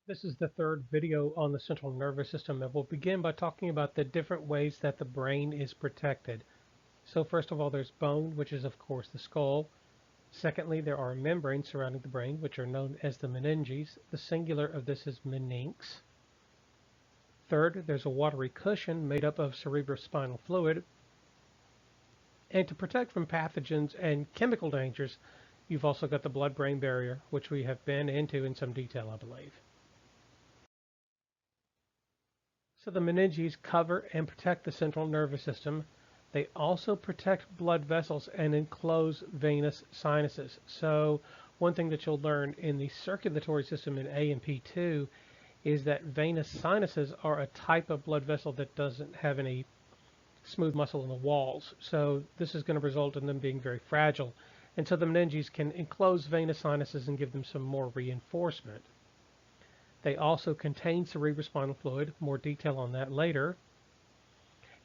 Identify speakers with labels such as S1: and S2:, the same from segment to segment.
S1: This is the third video on the central nervous system, and we'll begin by talking about the different ways that the brain is protected. So first of all, there's bone, which is of course the skull. Secondly, there are membranes surrounding the brain, which are known as the meninges. The singular of this is meninx. Third, there's a watery cushion made up of cerebrospinal fluid. And to protect from pathogens and chemical dangers, you've also got the blood-brain barrier, which we have been into in some detail, I believe. So the meninges cover and protect the central nervous system. They also protect blood vessels and enclose venous sinuses. So one thing that you'll learn in the circulatory system in A and P2 is that venous sinuses are a type of blood vessel that doesn't have any smooth muscle in the walls. So this is going to result in them being very fragile. And so the meninges can enclose venous sinuses and give them some more reinforcement. They also contain cerebrospinal fluid, more detail on that later.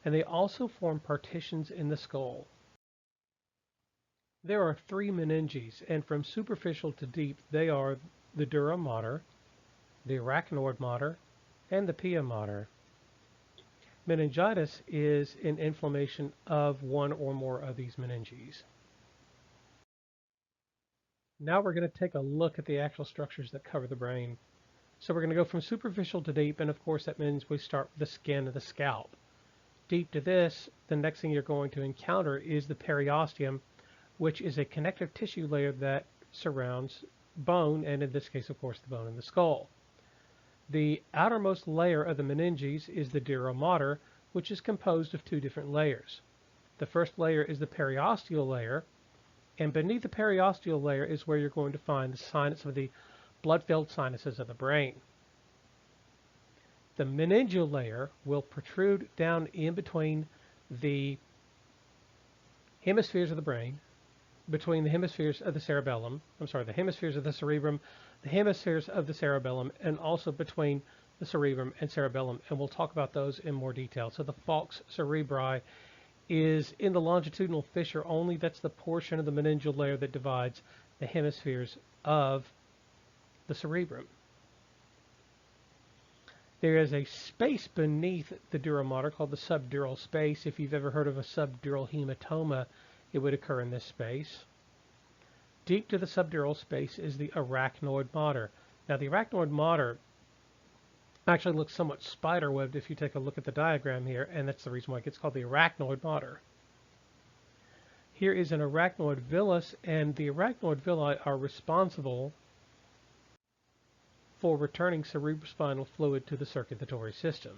S1: And they also form partitions in the skull. There are three meninges, and from superficial to deep, they are the dura mater, the arachnoid mater, and the pia mater. Meningitis is an inflammation of one or more of these meninges. Now we're going to take a look at the actual structures that cover the brain. So we're going to go from superficial to deep, and of course that means we start with the skin of the scalp. Deep to this, the next thing you're going to encounter is the periosteum, which is a connective tissue layer that surrounds bone, and in this case, of course, the bone in the skull. The outermost layer of the meninges is the dura mater, which is composed of two different layers. The first layer is the periosteal layer, and beneath the periosteal layer is where you're going to find the sinus of the blood-filled sinuses of the brain. The meningeal layer will protrude down in between the hemispheres of the brain, between the hemispheres of the cerebellum, the hemispheres of the cerebrum, the hemispheres of the cerebellum, and also between the cerebrum and cerebellum, and we'll talk about those in more detail. So the falx cerebri is in the longitudinal fissure only. That's the portion of the meningeal layer that divides the hemispheres of the cerebrum. There is a space beneath the dura mater called the subdural space. If you've ever heard of a subdural hematoma, it would occur in this space. Deep to the subdural space is the arachnoid mater. Now the arachnoid mater actually looks somewhat spider-webbed if you take a look at the diagram here, and that's the reason why it gets called the arachnoid mater. Here is an arachnoid villus, and the arachnoid villi are responsible for returning cerebrospinal fluid to the circulatory system.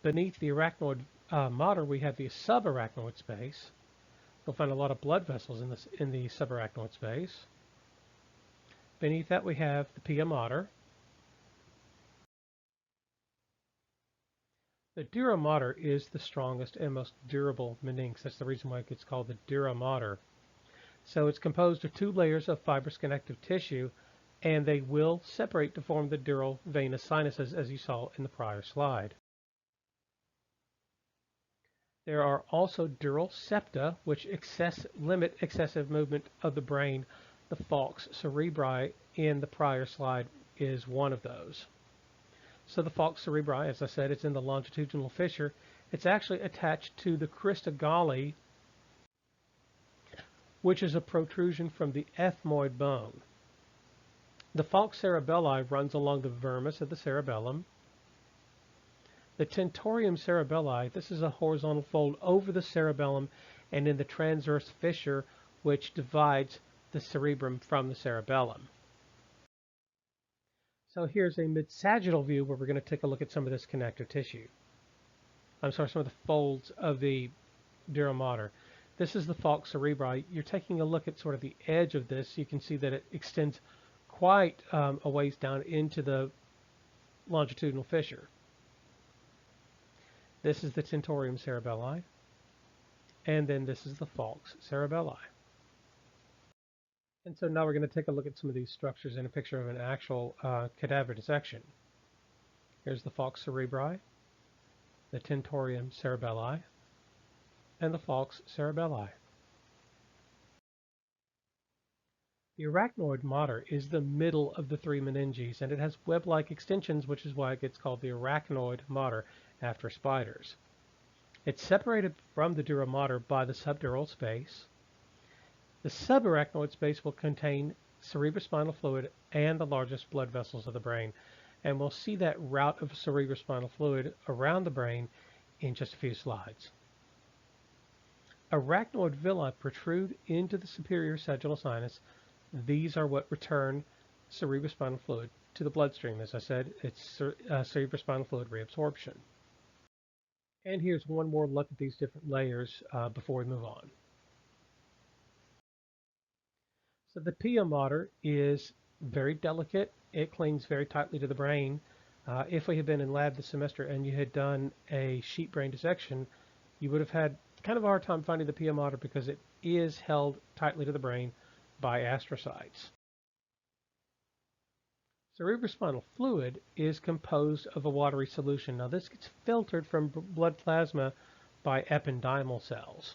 S1: Beneath the arachnoid mater, we have the subarachnoid space. You'll find a lot of blood vessels in the subarachnoid space. Beneath that, we have the pia mater. The dura mater is the strongest and most durable meninx. That's the reason why it gets called the dura mater. So it's composed of two layers of fibrous connective tissue, and they will separate to form the dural venous sinuses, as you saw in the prior slide. There are also dural septa, which limit excessive movement of the brain. The falx cerebri in the prior slide is one of those. So the falx cerebri, as I said, it's in the longitudinal fissure. It's actually attached to the crista galli, which is a protrusion from the ethmoid bone. The falx cerebelli runs along the vermis of the cerebellum. The tentorium cerebelli, this is a horizontal fold over the cerebellum and in the transverse fissure which divides the cerebrum from the cerebellum. So here's a mid-sagittal view where we're going to take a look at some of this connective tissue. Some of the folds of the dura mater. This is the falx cerebri. You're taking a look at sort of the edge of this. You can see that it extends quite a ways down into the longitudinal fissure. This is the tentorium cerebelli, and then this is the falx cerebelli. And so now we're going to take a look at some of these structures in a picture of an actual cadaver dissection. Here's the falx cerebri, the tentorium cerebelli, and the falx cerebelli. The arachnoid mater is the middle of the three meninges, and it has web-like extensions, which is why it gets called the arachnoid mater after spiders. It's separated from the dura mater by the subdural space. The subarachnoid space will contain cerebrospinal fluid and the largest blood vessels of the brain, and we'll see that route of cerebrospinal fluid around the brain in just a few slides. Arachnoid villi protrude into the superior sagittal sinus. These are what return cerebrospinal fluid to the bloodstream. As I said, it's cerebrospinal fluid reabsorption. And here's one more look at these different layers before we move on. So the pia mater is very delicate. It clings very tightly to the brain. If we had been in lab this semester and you had done a sheep brain dissection, you would have had kind of a hard time finding the pia mater because it is held tightly to the brain by astrocytes. Cerebrospinal fluid is composed of a watery solution. Now this gets filtered from blood plasma by ependymal cells.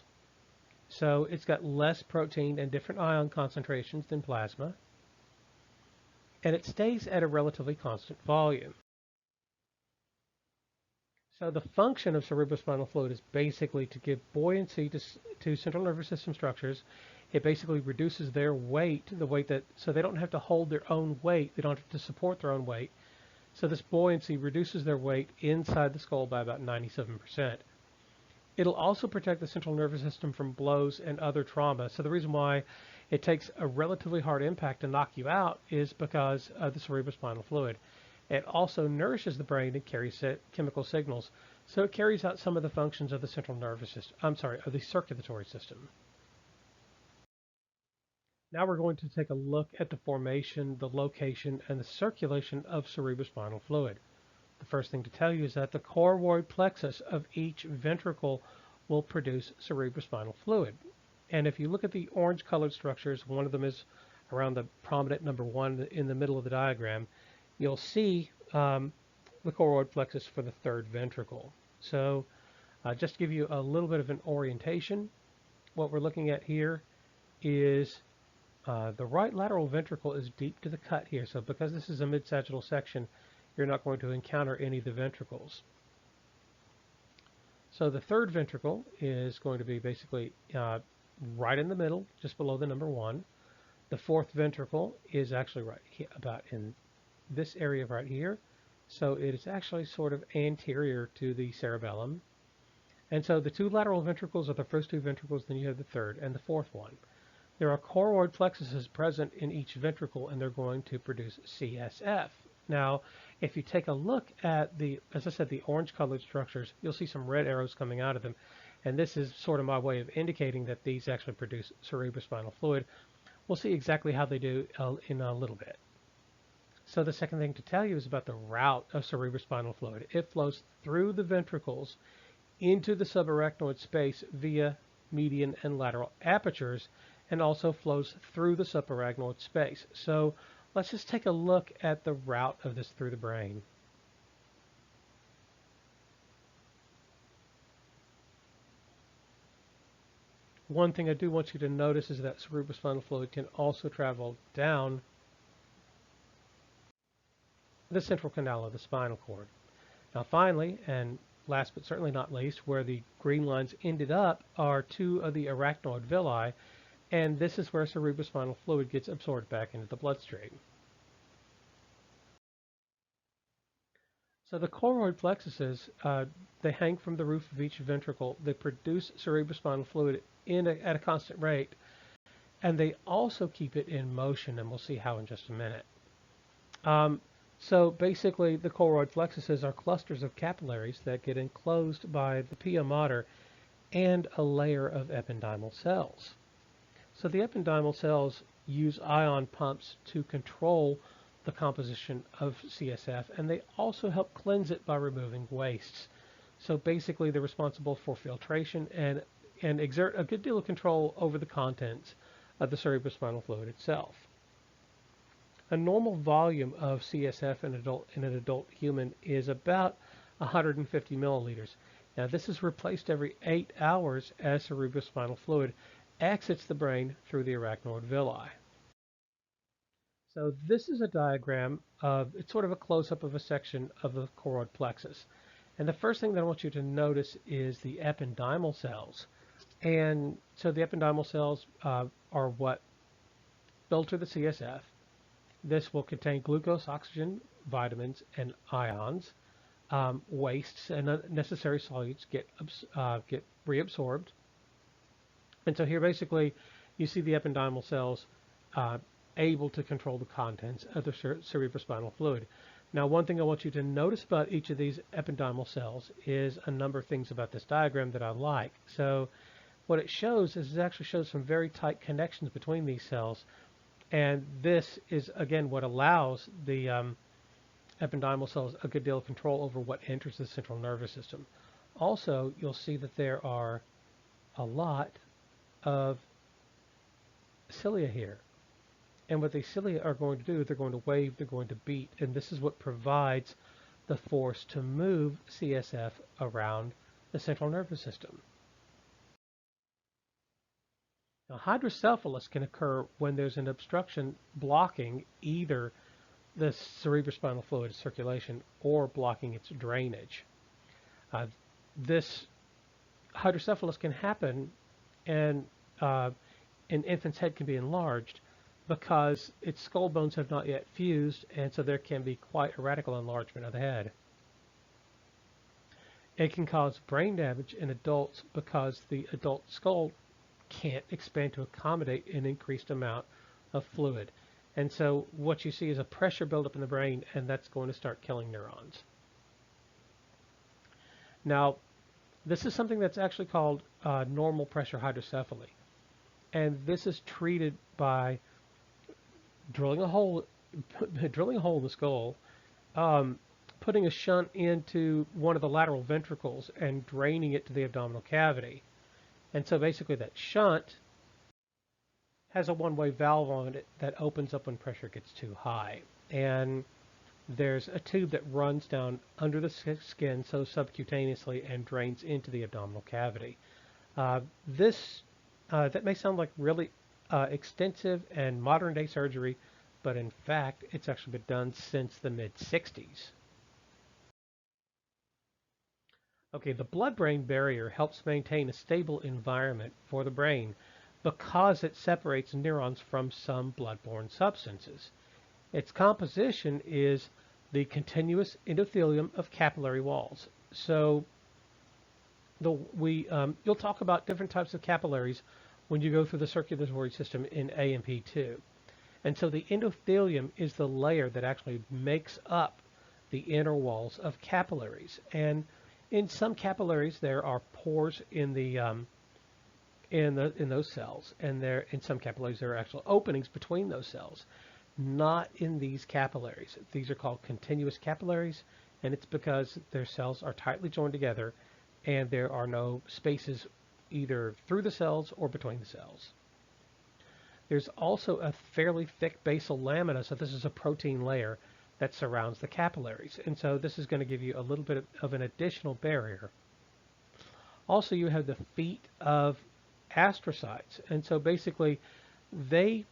S1: So it's got less protein and different ion concentrations than plasma, and it stays at a relatively constant volume. So the function of cerebrospinal fluid is basically to give buoyancy to central nervous system structures. It basically reduces their weight, so they don't have to hold their own weight. They don't have to support their own weight. So this buoyancy reduces their weight inside the skull by about 97%. It'll also protect the central nervous system from blows and other trauma. So the reason why it takes a relatively hard impact to knock you out is because of the cerebrospinal fluid. It also nourishes the brain and carries chemical signals. So it carries out some of the functions of the central nervous system, of the circulatory system. Now we're going to take a look at the formation, the location, and the circulation of cerebrospinal fluid. The first thing to tell you is that the choroid plexus of each ventricle will produce cerebrospinal fluid. And if you look at the orange colored structures, one of them is around the prominent number 1 in the middle of the diagram, you'll see the choroid plexus for the third ventricle. So just to give you a little bit of an orientation, what we're looking at here is the right lateral ventricle is deep to the cut here. So because this is a mid-sagittal section, you're not going to encounter any of the ventricles. So the third ventricle is going to be basically right in the middle, just below the number 1. The fourth ventricle is actually right here, about in this area right here. So it is actually sort of anterior to the cerebellum. And so the two lateral ventricles are the first two ventricles, then you have the third and the fourth one. There are choroid plexuses present in each ventricle, and they're going to produce CSF. Now, if you take a look at the, as I said, the orange-colored structures, you'll see some red arrows coming out of them. And this is sort of my way of indicating that these actually produce cerebrospinal fluid. We'll see exactly how they do in a little bit. So the second thing to tell you is about the route of cerebrospinal fluid. It flows through the ventricles into the subarachnoid space via median and lateral apertures, and also flows through the subarachnoid space. So let's just take a look at the route of this through the brain. One thing I do want you to notice is that cerebrospinal fluid can also travel down the central canal of the spinal cord. Now finally, and last but certainly not least, where the green lines ended up are two of the arachnoid villi, and this is where cerebrospinal fluid gets absorbed back into the bloodstream. So the choroid plexuses, they hang from the roof of each ventricle. They produce cerebrospinal fluid at a constant rate, and they also keep it in motion, and we'll see how in just a minute. So basically, the choroid plexuses are clusters of capillaries that get enclosed by the pia mater and a layer of ependymal cells. So the ependymal cells use ion pumps to control the composition of CSF, and they also help cleanse it by removing wastes. So basically, they're responsible for filtration and exert a good deal of control over the contents of the cerebrospinal fluid itself. A normal volume of CSF in an adult human is about 150 milliliters. Now this is replaced every 8 hours as cerebrospinal fluid exits the brain through the arachnoid villi. So this is a diagram of, it's sort of a close-up of a section of the choroid plexus. And the first thing that I want you to notice is the ependymal cells. And so the ependymal cells are what filter the CSF. This will contain glucose, oxygen, vitamins, and ions. Wastes and unnecessary solutes get reabsorbed. And so here basically you see the ependymal cells uh, able to control the contents of the cerebrospinal fluid. Now, one thing I want you to notice about each of these ependymal cells is a number of things about this diagram that I like. So what it shows is it actually shows some very tight connections between these cells. And this is, again, what allows the ependymal cells a good deal of control over what enters the central nervous system. Also, you'll see that there are a lot of cilia here. And what these cilia are going to do, they're going to wave, they're going to beat, and this is what provides the force to move CSF around the central nervous system. Now, hydrocephalus can occur when there's an obstruction blocking either the cerebrospinal fluid circulation or blocking its drainage. This hydrocephalus can happen, and an infant's head can be enlarged because its skull bones have not yet fused, and so there can be quite a radical enlargement of the head. It can cause brain damage in adults because the adult skull can't expand to accommodate an increased amount of fluid. And so what you see is a pressure buildup in the brain, and that's going to start killing neurons. Now, this is something that's actually called normal pressure hydrocephaly. And this is treated by drilling a hole in the skull, putting a shunt into one of the lateral ventricles and draining it to the abdominal cavity. And so basically that shunt has a one-way valve on it that opens up when pressure gets too high. And there's a tube that runs down under the skin, so subcutaneously, and drains into the abdominal cavity. That may sound like really extensive and modern-day surgery, but in fact, it's actually been done since the mid-60s. Okay, the blood-brain barrier helps maintain a stable environment for the brain because it separates neurons from some blood-borne substances. Its composition is the continuous endothelium of capillary walls. So you'll talk about different types of capillaries when you go through the circulatory system in A&P2. And so the endothelium is the layer that actually makes up the inner walls of capillaries. And in some capillaries, there are pores in those cells, and in some capillaries there are actual openings between those cells. Not in these capillaries. These are called continuous capillaries, and it's because their cells are tightly joined together, and there are no spaces either through the cells or between the cells. There's also a fairly thick basal lamina, so this is a protein layer that surrounds the capillaries. And so this is going to give you a little bit of an additional barrier. Also, you have the feet of astrocytes. And so basically, they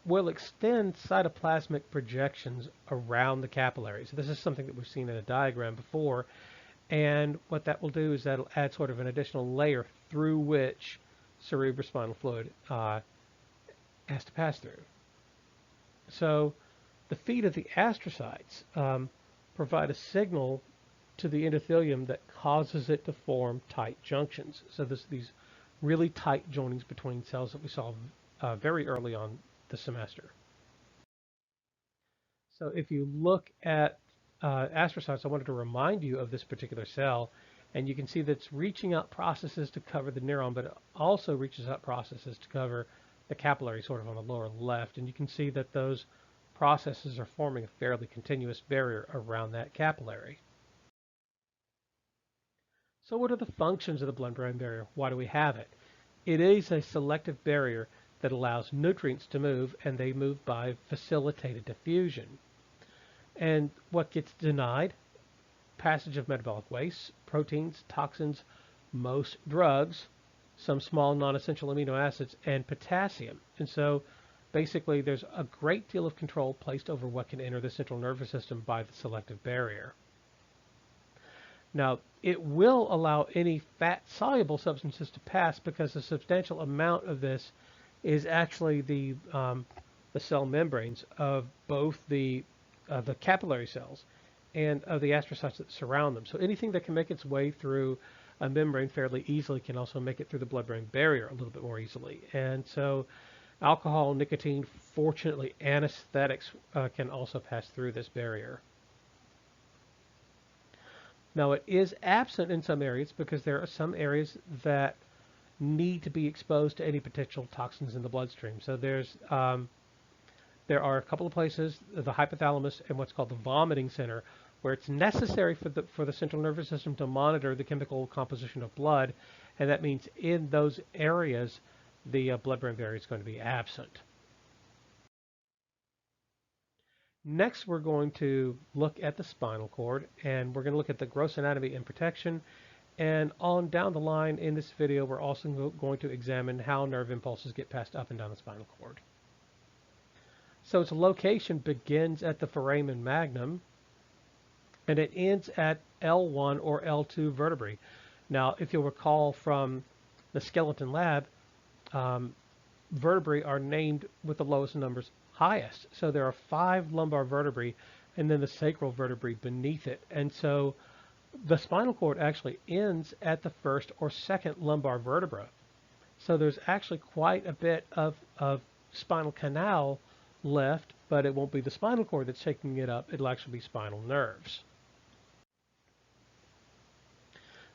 S1: will extend cytoplasmic projections around the capillaries. This is something that we've seen in a diagram before. And what that will do is that'll add sort of an additional layer through which cerebrospinal fluid has to pass through. So the feet of the astrocytes provide a signal to the endothelium that causes it to form tight junctions. So these really tight joinings between cells that we saw very early on the semester. So if you look at astrocytes, I wanted to remind you of this particular cell, and you can see that it's reaching out processes to cover the neuron, but it also reaches out processes to cover the capillary sort of on the lower left, and you can see that those processes are forming a fairly continuous barrier around that capillary. So what are the functions of the blood-brain barrier? Why do we have it? It is a selective barrier that allows nutrients to move, and they move by facilitated diffusion. And what gets denied? Passage of metabolic wastes, proteins, toxins, most drugs, some small non-essential amino acids, and potassium. And so Basically, there's a great deal of control placed over what can enter the central nervous system by the selective barrier. Now, it will allow any fat-soluble substances to pass because a substantial amount of this is actually the cell membranes of both the capillary cells and of the astrocytes that surround them. So anything that can make its way through a membrane fairly easily can also make it through the blood-brain barrier a little bit more easily. And so alcohol, nicotine, fortunately anesthetics can also pass through this barrier. Now it is absent in some areas because there are some areas that need to be exposed to any potential toxins in the bloodstream. So there are a couple of places, the hypothalamus and what's called the vomiting center, where it's necessary for the central nervous system to monitor the chemical composition of blood, and that means in those areas the blood-brain barrier is going to be absent. Next, we're going to look at the spinal cord, and we're going to look at the gross anatomy and protection. And on down the line in this video, we're also going to examine how nerve impulses get passed up and down the spinal cord. So its location begins at the foramen magnum, and it ends at L1 or L2 vertebrae. Now, if you'll recall from the skeleton lab, vertebrae are named with the lowest numbers highest. So there are 5 lumbar vertebrae and then the sacral vertebrae beneath it. And so the spinal cord actually ends at the first or second lumbar vertebra. So there's actually quite a bit of spinal canal left, but it won't be the spinal cord that's taking it up. It'll actually be spinal nerves.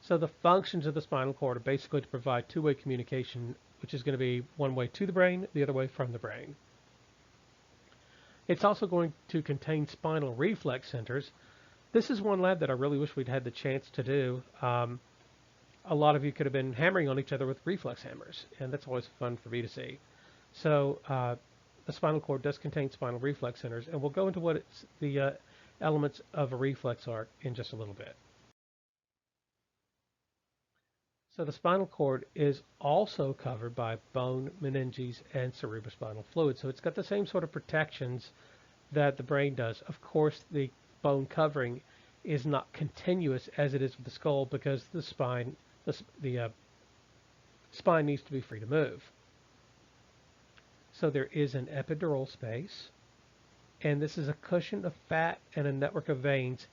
S1: So the functions of the spinal cord are basically to provide two-way communication, which is going to be one way to the brain, the other way from the brain. It's also going to contain spinal reflex centers. This is one lab that I really wish we'd had the chance to do. A lot of you could have been hammering on each other with reflex hammers, and that's always fun for me to see. So the spinal cord does contain spinal reflex centers, and we'll go into what the elements of a reflex are in just a little bit. So the spinal cord is also covered by bone, meninges, and cerebrospinal fluid. So it's got the same sort of protections that the brain does. Of course, the bone covering is not continuous as it is with the skull because the spine needs to be free to move. So there is an epidural space, and this is a cushion of fat and a network of veins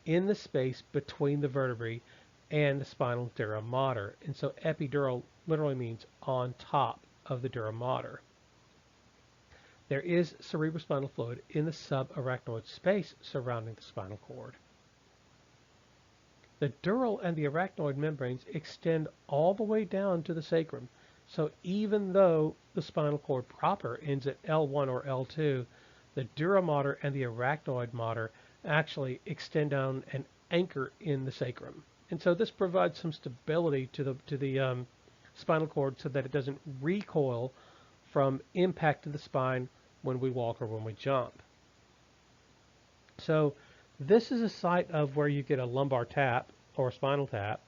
S1: in the space between the vertebrae and the spinal dura mater. And so epidural literally means on top of the dura mater. There is cerebrospinal fluid in the subarachnoid space surrounding the spinal cord. The dural and the arachnoid membranes extend all the way down to the sacrum. So even though the spinal cord proper ends at L1 or L2, the dura mater and the arachnoid mater actually extend down and anchor in the sacrum. And so this provides some stability to the spinal cord so that it doesn't recoil from impact to the spine when we walk or when we jump. So this is a site of where you get a lumbar tap or a spinal tap.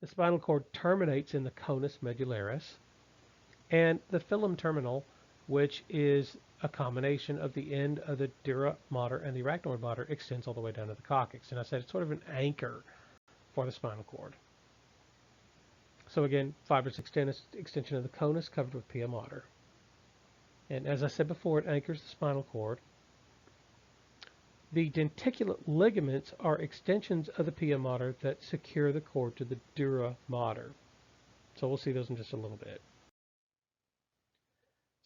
S1: The spinal cord terminates in the conus medullaris, and the filum terminal, which is a combination of the end of the dura mater and the arachnoid mater, extends all the way down to the coccyx. And I said it's sort of an anchor for the spinal cord. So again, fibrous extension of the conus covered with pia mater. And as I said before, it anchors the spinal cord. The denticulate ligaments are extensions of the pia mater that secure the cord to the dura mater. So we'll see those in just a little bit.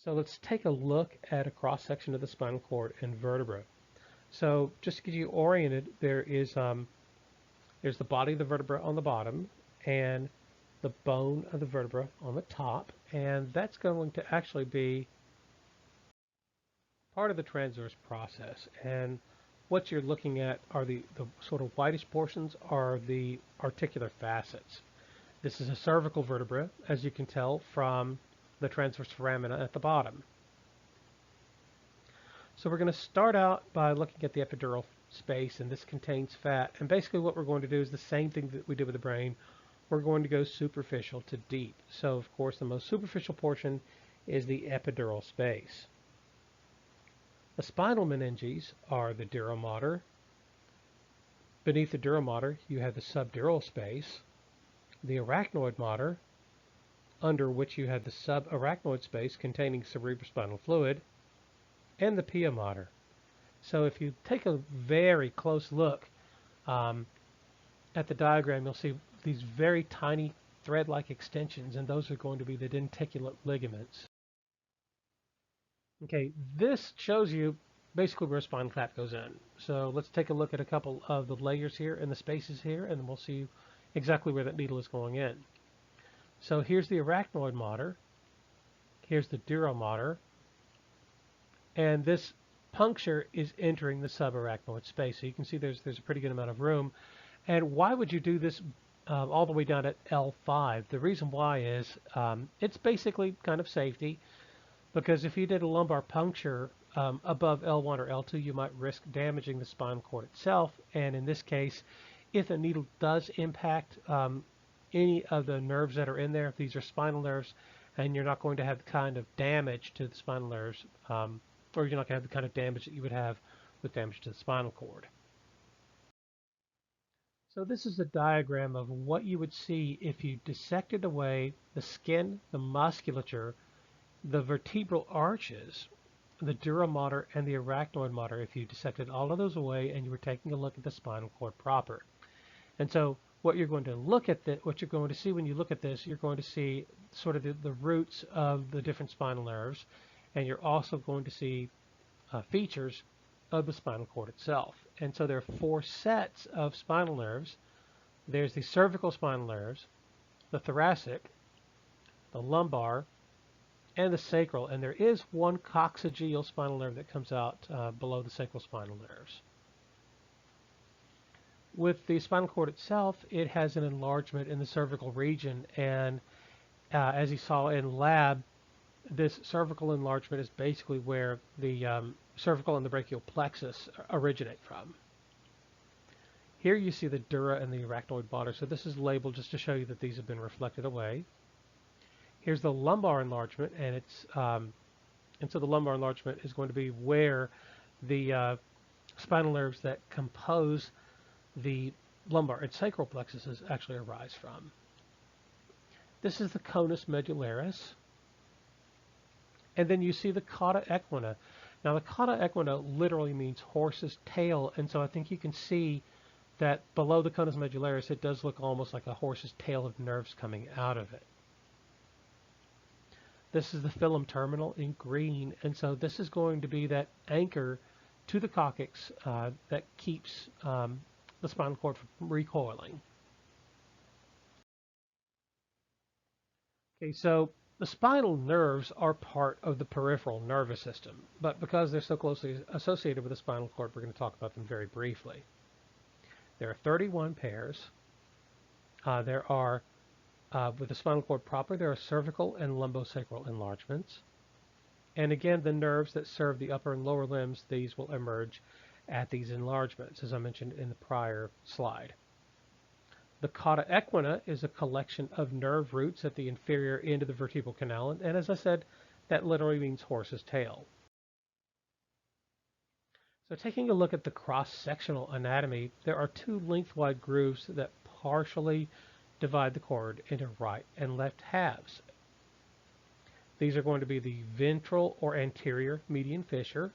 S1: So let's take a look at a cross-section of the spinal cord and vertebra. So just to get you oriented, there's the body of the vertebra on the bottom and the bone of the vertebra on the top, and that's going to actually be part of the transverse process. And what you're looking at are the sort of whitish portions are the articular facets. This is a cervical vertebra, as you can tell from the transverse foramina at the bottom. So we're going to start out by looking at the epidural space, and this contains fat. And basically what we're going to do is the same thing that we did with the brain. we're going to go superficial to deep. So, of course, the most superficial portion is the epidural space. The spinal meninges are the dura mater. Beneath the dura mater, you have the subdural space, the arachnoid mater, under which you have the subarachnoid space containing cerebrospinal fluid, and the pia mater. So if you take a very close look at the diagram, you'll see these very tiny thread-like extensions, and those are going to be the denticulate ligaments. Okay, this shows you basically where a spinal tap goes in. So let's take a look at a couple of the layers here and the spaces here, and then we'll see exactly where that needle is going in. So here's the arachnoid mater, here's the dura mater, and this puncture is entering the subarachnoid space. So you can see there's a pretty good amount of room. And why would you do this all the way down at L5? The reason why is it's basically kind of safety, because if you did a lumbar puncture above L1 or L2, you might risk damaging the spinal cord itself. And in this case, if a needle does impact any of the nerves that are in there, if these are spinal nerves, and you're not going to have the kind of damage to the spinal nerves, or you're not going to have the kind of damage that you would have with damage to the spinal cord. So this is a diagram of what you would see if you dissected away the skin, the musculature, the vertebral arches, the dura mater, and the arachnoid mater. If you dissected all of those away and you were taking a look at the spinal cord proper. And so what you're going to look at, what you're going to see when you look at this, you're going to see sort of the roots of the different spinal nerves, and you're also going to see features of the spinal cord itself. And so there are four sets of spinal nerves. There's the cervical spinal nerves, the thoracic, the lumbar, and the sacral. And there is one coccygeal spinal nerve that comes out below the sacral spinal nerves. With the spinal cord itself, it has an enlargement in the cervical region, and as you saw in lab, this cervical enlargement is basically where the cervical and the brachial plexus originate from. Here you see the dura and the arachnoid mater, so this is labeled just to show you that these have been reflected away. Here's the lumbar enlargement, and so the lumbar enlargement is going to be where the spinal nerves that compose the lumbar and sacral plexuses actually arise from. This is the conus medullaris. And then you see the cauda equina. Now the cauda equina literally means horse's tail, and so I think you can see that below the conus medullaris it does look almost like a horse's tail of nerves coming out of it. This is the filum terminal in green, and so this is going to be that anchor to the coccyx that keeps the spinal cord from recoiling. Okay, so the spinal nerves are part of the peripheral nervous system, but because they're so closely associated with the spinal cord, we're going to talk about them very briefly. There are 31 pairs. With the spinal cord proper, there are cervical and lumbosacral enlargements. And again, the nerves that serve the upper and lower limbs, these will emerge at these enlargements, as I mentioned in the prior slide. The cauda equina is a collection of nerve roots at the inferior end of the vertebral canal, and as I said, that literally means horse's tail. So taking a look at the cross-sectional anatomy, there are two lengthwise grooves that partially divide the cord into right and left halves. These are going to be the ventral or anterior median fissure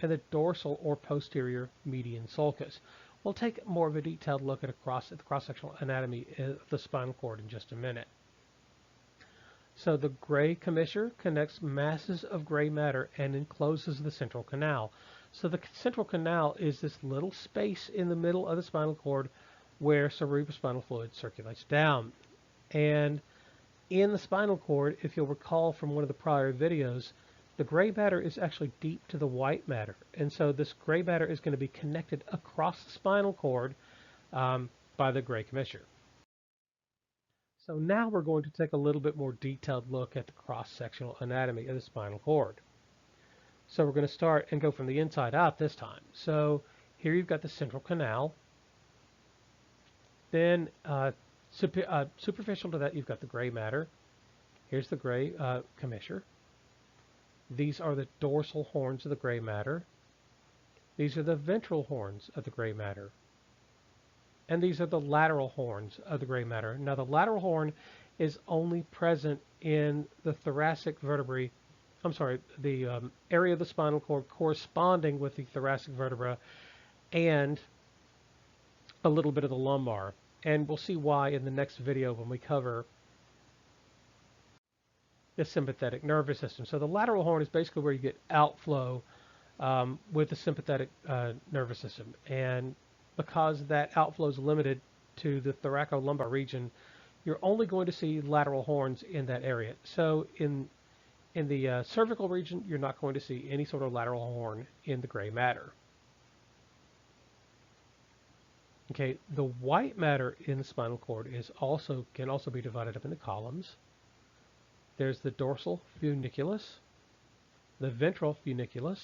S1: and the dorsal or posterior median sulcus. We'll take more of a detailed look at the cross-sectional anatomy of the spinal cord in just a minute. So the gray commissure connects masses of gray matter and encloses the central canal. So the central canal is this little space in the middle of the spinal cord where cerebrospinal fluid circulates down. And in the spinal cord, if you'll recall from one of the prior videos, the gray matter is actually deep to the white matter. And so this gray matter is going to be connected across the spinal cord by the gray commissure. So now we're going to take a little bit more detailed look at the cross-sectional anatomy of the spinal cord. So we're going to start and go from the inside out this time. So here you've got the central canal. Then Superficial to that, you've got the gray matter. Here's the gray commissure. These are the dorsal horns of the gray matter. These are the ventral horns of the gray matter. And these are the lateral horns of the gray matter. Now, the lateral horn is only present in the thoracic vertebrae, the area of the spinal cord corresponding with the thoracic vertebra and a little bit of the lumbar. And we'll see why in the next video when we cover the sympathetic nervous system. So the lateral horn is basically where you get outflow with the sympathetic nervous system. And because that outflow is limited to the thoracolumbar region, you're only going to see lateral horns in that area. So in the cervical region, you're not going to see any sort of lateral horn in the gray matter. Okay, the white matter in the spinal cord can also be divided up into columns. There's the dorsal funiculus, the ventral funiculus,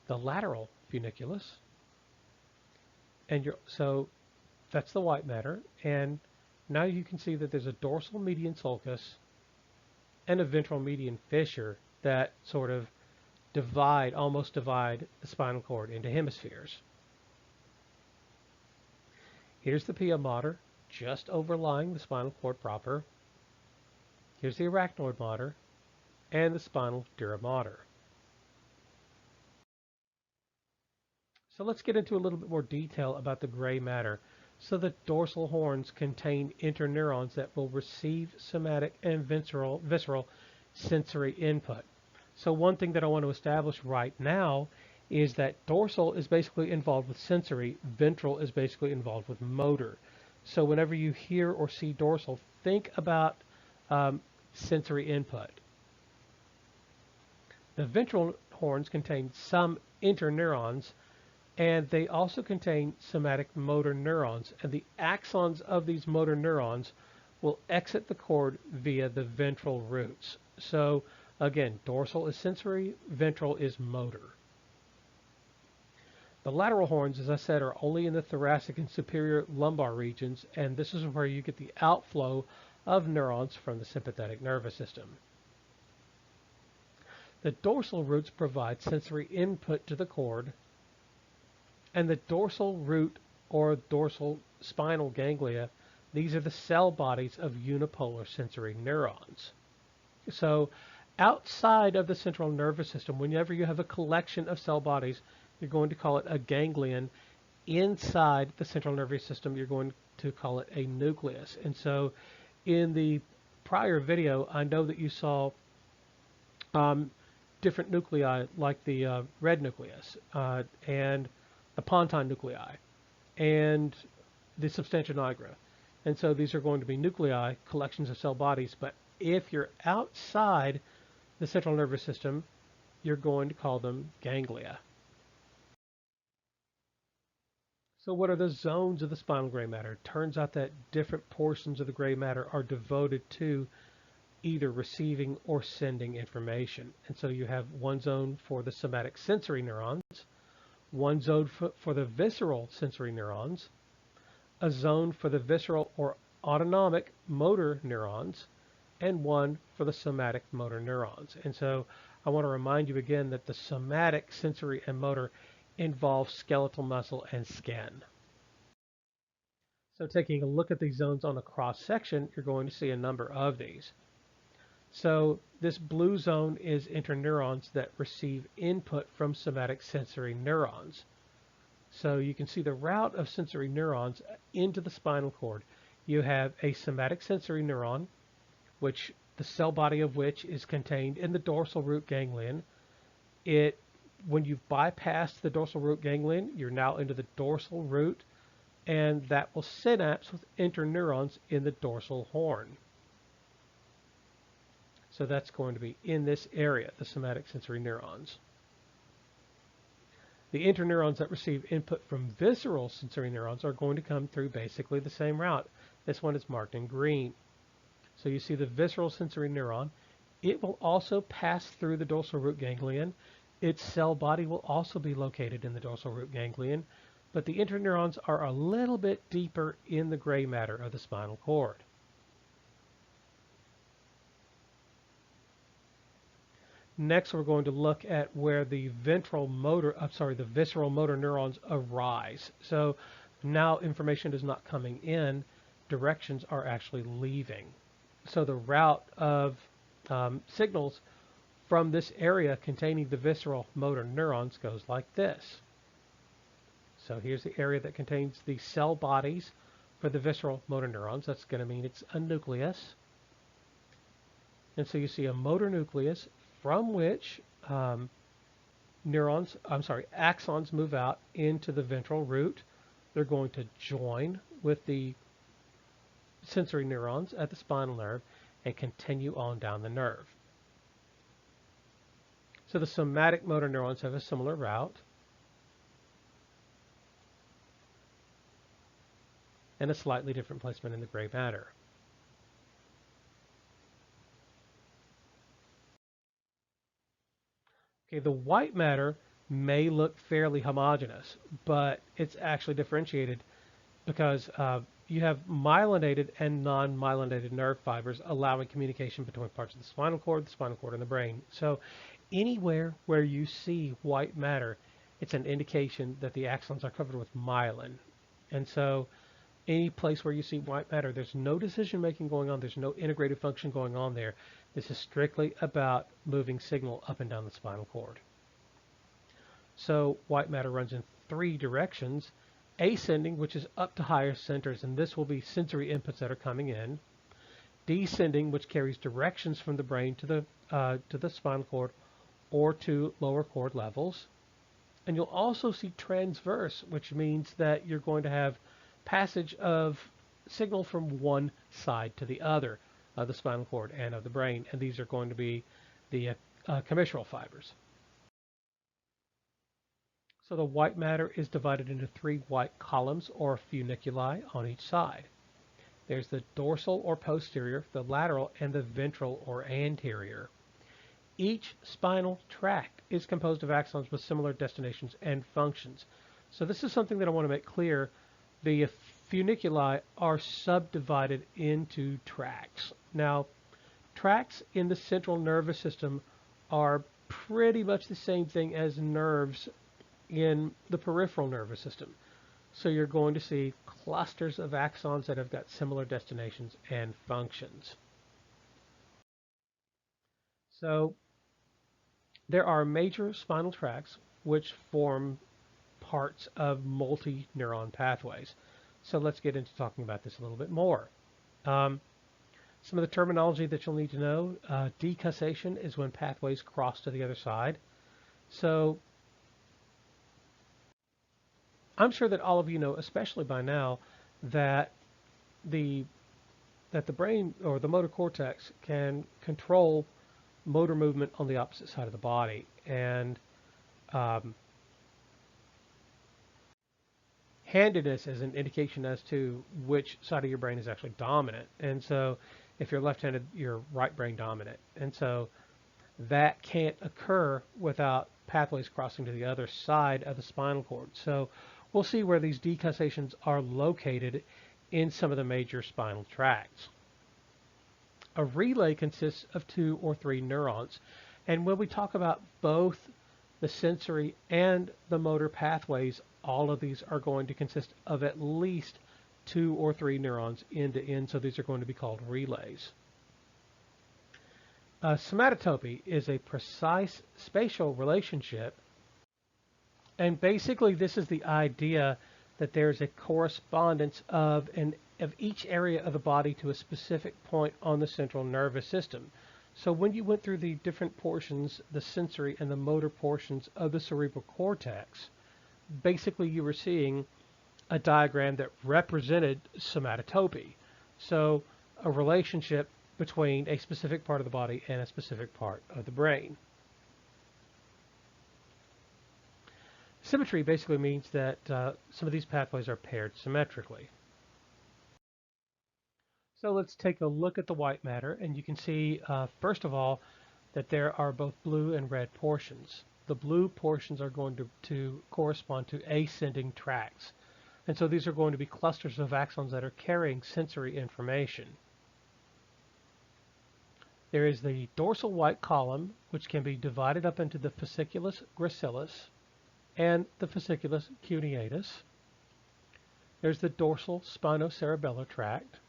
S1: the lateral funiculus, and so that's the white matter. And now you can see that there's a dorsal median sulcus and a ventral median fissure that sort of almost divide the spinal cord into hemispheres. Here's the pia mater, just overlying the spinal cord proper. Here's the arachnoid mater and the spinal dura mater. So let's get into a little bit more detail about the gray matter. So the dorsal horns contain interneurons that will receive somatic and visceral sensory input. So one thing that I want to establish right now is that dorsal is basically involved with sensory, ventral is basically involved with motor. So whenever you hear or see dorsal, think about sensory input. The ventral horns contain some interneurons, and they also contain somatic motor neurons, and the axons of these motor neurons will exit the cord via the ventral roots. So again, dorsal is sensory, ventral is motor. The lateral horns, as I said, are only in the thoracic and superior lumbar regions, and this is where you get the outflow of neurons from the sympathetic nervous system. The dorsal roots provide sensory input to the cord, and the dorsal root or dorsal spinal ganglia, these are the cell bodies of unipolar sensory neurons. So outside of the central nervous system, whenever you have a collection of cell bodies, you're going to call it a ganglion. Inside the central nervous system, you're going to call it a nucleus. And so in the prior video, I know that you saw different nuclei like the red nucleus and the pontine nuclei and the substantia nigra. And so these are going to be nuclei, collections of cell bodies, but if you're outside the central nervous system, you're going to call them ganglia. So what are the zones of the spinal gray matter? It turns out that different portions of the gray matter are devoted to either receiving or sending information. And so you have one zone for the somatic sensory neurons, one zone for the visceral sensory neurons, a zone for the visceral or autonomic motor neurons, and one for the somatic motor neurons. And so I want to remind you again that the somatic sensory and motor involves skeletal muscle and skin. So taking a look at these zones on a cross section, you're going to see a number of these. So this blue zone is interneurons that receive input from somatic sensory neurons. So you can see the route of sensory neurons into the spinal cord. You have a somatic sensory neuron, which the cell body of which is contained in the dorsal root ganglion. When you've bypassed the dorsal root ganglion, you're now into the dorsal root, and that will synapse with interneurons in the dorsal horn. So that's going to be in this area, the somatic sensory neurons. The interneurons that receive input from visceral sensory neurons are going to come through basically the same route. This one is marked in green. So you see the visceral sensory neuron. It will also pass through the dorsal root ganglion. Its cell body will also be located in the dorsal root ganglion. but the interneurons are a little bit deeper in the gray matter of the spinal cord. Next, we're going to look at where the visceral motor neurons arise. So now information is not coming in, directions are actually leaving. So the route of signals from this area containing the visceral motor neurons goes like this. So here's the area that contains the cell bodies for the visceral motor neurons. That's going to mean it's a nucleus. And so you see a motor nucleus from which axons move out into the ventral root. They're going to join with the sensory neurons at the spinal nerve and continue on down the nerve. So the somatic motor neurons have a similar route and a slightly different placement in the gray matter. Okay, the white matter may look fairly homogeneous, but it's actually differentiated because you have myelinated and non-myelinated nerve fibers allowing communication between parts of the spinal cord, and the brain. So anywhere where you see white matter, it's an indication that the axons are covered with myelin. And so any place where you see white matter, there's no decision making going on, there's no integrative function going on there. This is strictly about moving signal up and down the spinal cord. So white matter runs in three directions: ascending, which is up to higher centers, and this will be sensory inputs that are coming in; descending, which carries directions from the brain to the spinal cord or to lower cord levels; and you'll also see transverse, which means that you're going to have passage of signal from one side to the other of the spinal cord and of the brain, and these are going to be the commissural fibers. So the white matter is divided into three white columns or funiculi on each side. There's the dorsal or posterior, the lateral, and the ventral or anterior. Each spinal tract is composed of axons with similar destinations and functions. So this is something that I want to make clear. The funiculi are subdivided into tracts. Now, tracts in the central nervous system are pretty much the same thing as nerves in the peripheral nervous system. So you're going to see clusters of axons that have got similar destinations and functions. So there are major spinal tracts which form parts of multi-neuron pathways. So let's get into talking about this a little bit more. Some of the terminology that you'll need to know: decussation is when pathways cross to the other side. So I'm sure that all of you know, especially by now, that the brain or the motor cortex can control motor movement on the opposite side of the body, and handedness is an indication as to which side of your brain is actually dominant. And so if you're left-handed, you're right brain dominant. And so that can't occur without pathways crossing to the other side of the spinal cord. So we'll see where these decussations are located in some of the major spinal tracts. A relay consists of 2 or 3 neurons. And when we talk about both the sensory and the motor pathways, all of these are going to consist of at least 2 or 3 neurons end to end, so these are going to be called relays. Somatotopy is a precise spatial relationship, and basically this is the idea that there's a correspondence of each area of the body to a specific point on the central nervous system. So when you went through the different portions, the sensory and the motor portions of the cerebral cortex, basically you were seeing a diagram that represented somatotopy. So a relationship between a specific part of the body and a specific part of the brain. Symmetry basically means that some of these pathways are paired symmetrically. So let's take a look at the white matter, and you can see, first of all, that there are both blue and red portions. the blue portions are going to correspond to ascending tracts. And so these are going to be clusters of axons that are carrying sensory information. There is the dorsal white column, which can be divided up into the fasciculus gracilis and the fasciculus cuneatus. There's the dorsal spinocerebellar tract.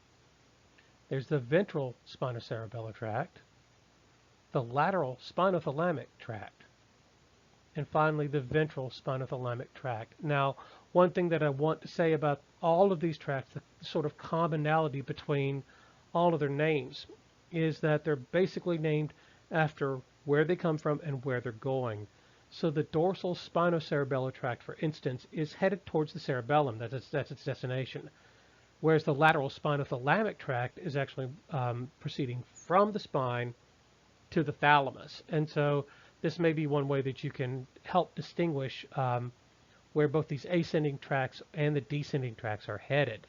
S1: There's the ventral spinocerebellar tract, the lateral spinothalamic tract, and finally the ventral spinothalamic tract. Now, one thing that I want to say about all of these tracts, the sort of commonality between all of their names, is that they're basically named after where they come from and where they're going. So the dorsal spinocerebellar tract, for instance, is headed towards the cerebellum. That's its destination. Whereas the lateral spinothalamic tract is actually proceeding from the spine to the thalamus. And so this may be one way that you can help distinguish where both these ascending tracts and the descending tracts are headed.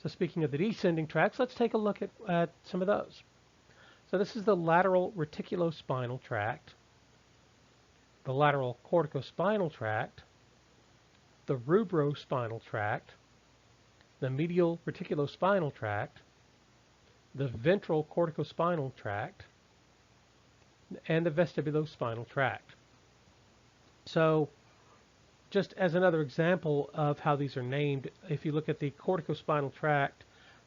S1: So speaking of the descending tracts, let's take a look at some of those. So this is the lateral reticulospinal tract, the lateral corticospinal tract, the rubrospinal tract, the medial reticulospinal tract, the ventral corticospinal tract, and the vestibulospinal tract. So just as another example of how these are named, if you look at the corticospinal tract,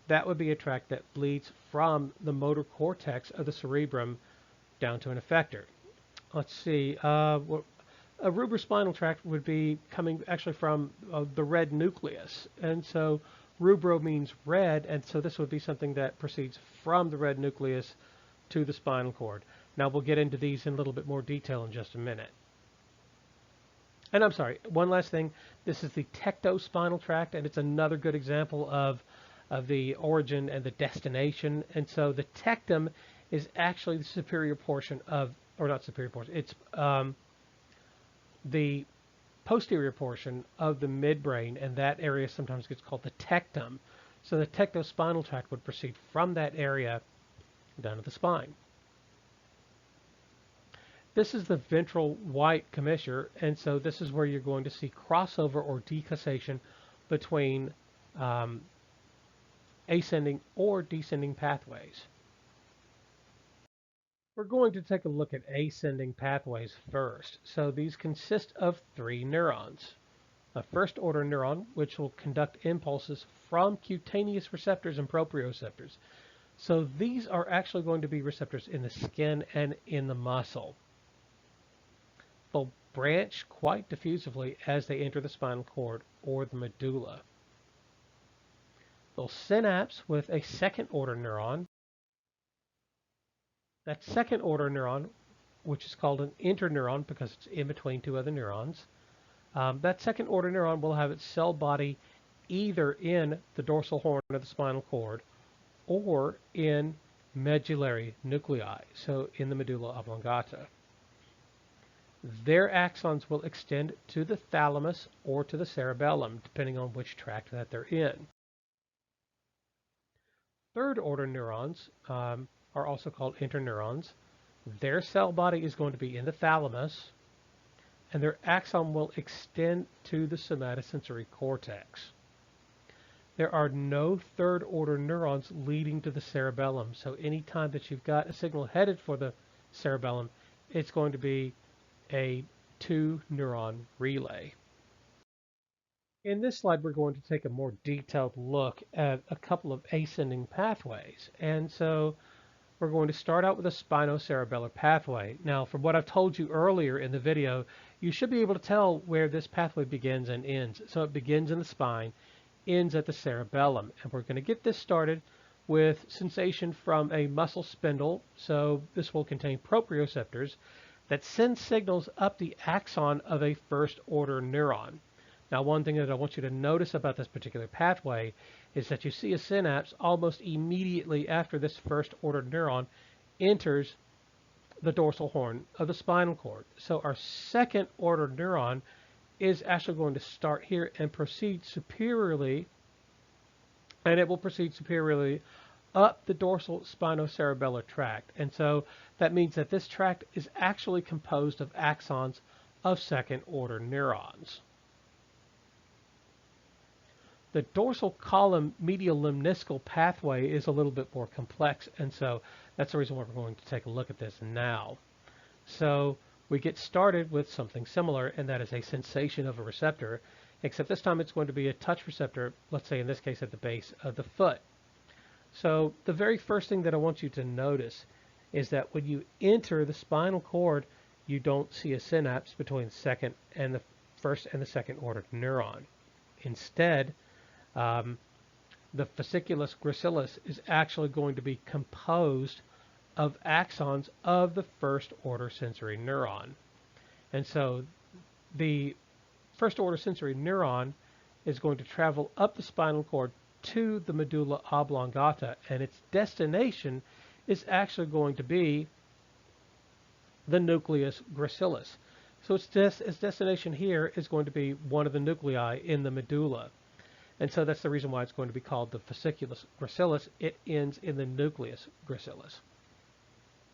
S1: that would be a tract that bleeds from the motor cortex of the cerebrum down to an effector. Let's see, a rubrospinal tract would be coming actually from the red nucleus, and so rubro means red, and so this would be something that proceeds from the red nucleus to the spinal cord. Now we'll get into these in a little bit more detail in just a minute. And I'm sorry, one last thing. This is the tectospinal tract, and it's another good example of the origin and the destination. And so the tectum is actually the superior portion of, or not superior portion, it's the posterior portion of the midbrain, and that area sometimes gets called the tectum. So the tectospinal tract would proceed from that area down to the spine. This is the ventral white commissure, and so this is where you're going to see crossover or decussation between ascending or descending pathways. We're going to take a look at ascending pathways first. So these consist of 3 neurons. A first order neuron, which will conduct impulses from cutaneous receptors and proprioceptors. So these are actually going to be receptors in the skin and in the muscle. They'll branch quite diffusively as they enter the spinal cord or the medulla. They'll synapse with a second order neuron. That second order neuron, which is called an interneuron because it's in between 2 other neurons, that second order neuron will have its cell body either in the dorsal horn of the spinal cord or in medullary nuclei, so in the medulla oblongata. Their axons will extend to the thalamus or to the cerebellum, depending on which tract that they're in. Third order neurons are also called interneurons. Their cell body is going to be in the thalamus, and their axon will extend to the somatosensory cortex. There are no third order neurons leading to the cerebellum, so anytime that you've got a signal headed for the cerebellum, it's going to be a 2-neuron relay. In this slide, we're going to take a more detailed look at a couple of ascending pathways. And so we're going to start out with a spinocerebellar pathway. Now, from what I've told you earlier in the video, you should be able to tell where this pathway begins and ends. So it begins in the spine, ends at the cerebellum. And we're going to get this started with sensation from a muscle spindle. So this will contain proprioceptors that send signals up the axon of a first order neuron. Now, one thing that I want you to notice about this particular pathway is that you see a synapse almost immediately after this first order neuron enters the dorsal horn of the spinal cord. So our second order neuron is actually going to start here and proceed superiorly, and it will proceed superiorly up the dorsal spinocerebellar tract. And so that means that this tract is actually composed of axons of second order neurons. The dorsal column medial lemniscal pathway is a little bit more complex, and so that's the reason why we're going to take a look at this now. So we get started with something similar, and that is a sensation of a receptor, except this time it's going to be a touch receptor, let's say in this case at the base of the foot. So the very first thing that I want you to notice is that when you enter the spinal cord, you don't see a synapse between the first and the second order neuron. Instead, the fasciculus gracilis is actually going to be composed of axons of the first order sensory neuron. And so the first order sensory neuron is going to travel up the spinal cord to the medulla oblongata, and its destination is actually going to be the nucleus gracilis. So its destination here is going to be one of the nuclei in the medulla. And so that's the reason why it's going to be called the fasciculus gracilis. It ends in the nucleus gracilis.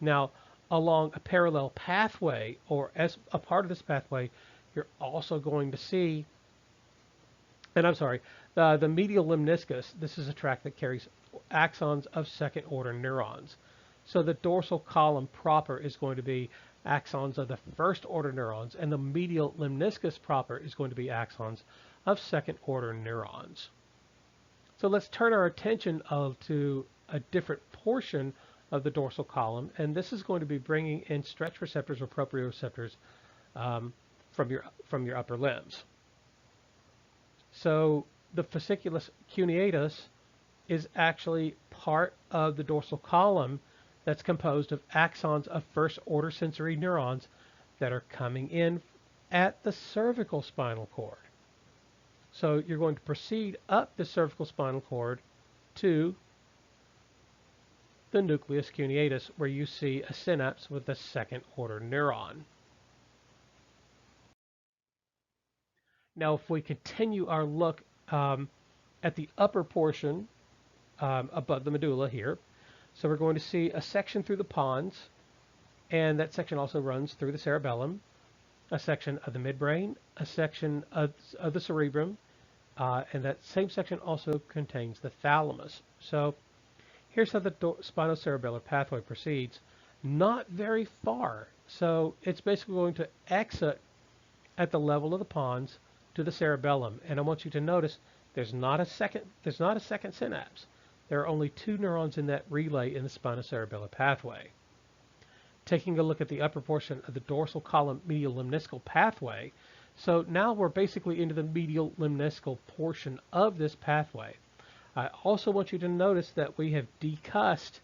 S1: Now, along a parallel pathway, or as a part of this pathway, you're also going to see, and I'm sorry, the medial lemniscus. This is a tract that carries axons of second order neurons. So the dorsal column proper is going to be axons of the first order neurons, and the medial lemniscus proper is going to be axons of second order neurons. So let's turn our attention to a different portion of the dorsal column, and this is going to be bringing in stretch receptors or proprioceptors from your upper limbs. So the fasciculus cuneatus is actually part of the dorsal column that's composed of axons of first order sensory neurons that are coming in at the cervical spinal cord. So you're going to proceed up the cervical spinal cord to the nucleus cuneatus, where you see a synapse with the second order neuron. Now, if we continue our look at the upper portion above the medulla here, so we're going to see a section through the pons, and that section also runs through the cerebellum, a section of the midbrain, a section of the cerebrum, and that same section also contains the thalamus. So here's how the spinocerebellar pathway proceeds. Not very far. So it's basically going to exit at the level of the pons to the cerebellum. And I want you to notice there's not a second synapse. There are only two neurons in that relay in the spinocerebellar pathway. Taking a look at the upper portion of the dorsal column medial lemniscal pathway, so now we're basically into the medial lemniscal portion of this pathway. I also want you to notice that we have decussed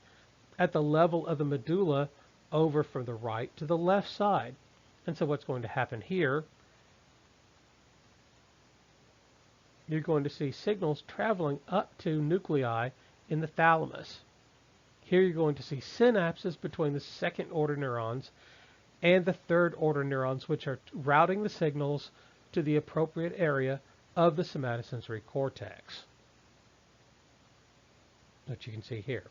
S1: at the level of the medulla over from the right to the left side. And so what's going to happen here, you're going to see signals traveling up to nuclei in the thalamus. Here you're going to see synapses between the second order neurons and the third order neurons, which are routing the signals to the appropriate area of the somatosensory cortex that you can see here.